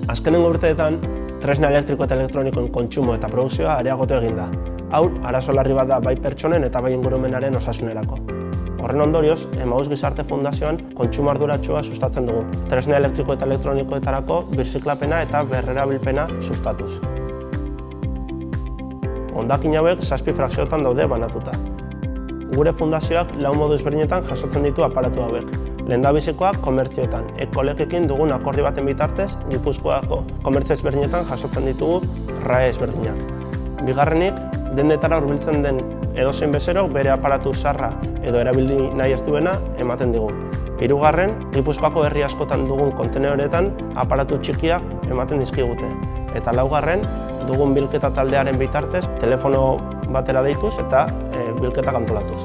Azkenengo urteetan, tresna elektriko eta elektronikoen kontsumo eta produkzioa areagotu egin da. Hau, arazo larri bat da bai pertsonen eta bai ingurumenaren osasunerako. Horren ondorioz, Emaus Gizarte Fundazioan kontsumo arduratsua sustatzen dugu. Tresna elektriko eta elektronikoetarako birziklapena eta berrerabilpena sustatuz. Hondakin hauek 7 frakzioetan daude banatuta. Gure fundazioak 4 modu ezberdinetan jasotzen ditu aparatu hauek. Lehendabizikoak komertzioetan, ekolekekin dugun akordio baten bitartez, Gipuzkoako komertzio ezberdinetan jasotzen ditugu RAE ezberdinak. Bigarrenik, dendetara hurbiltzen den edozein bezerok bere aparatu zarra edo erabili nahi ez duena ematen digu. Hirugarren, Gipuzkoako herri askotan dugun kontenedoretan aparatu txikiak ematen dizkigute. Eta laugarren, dugun bilketa taldearen bitartez, telefono batera deituz eta bilketak antolatuz.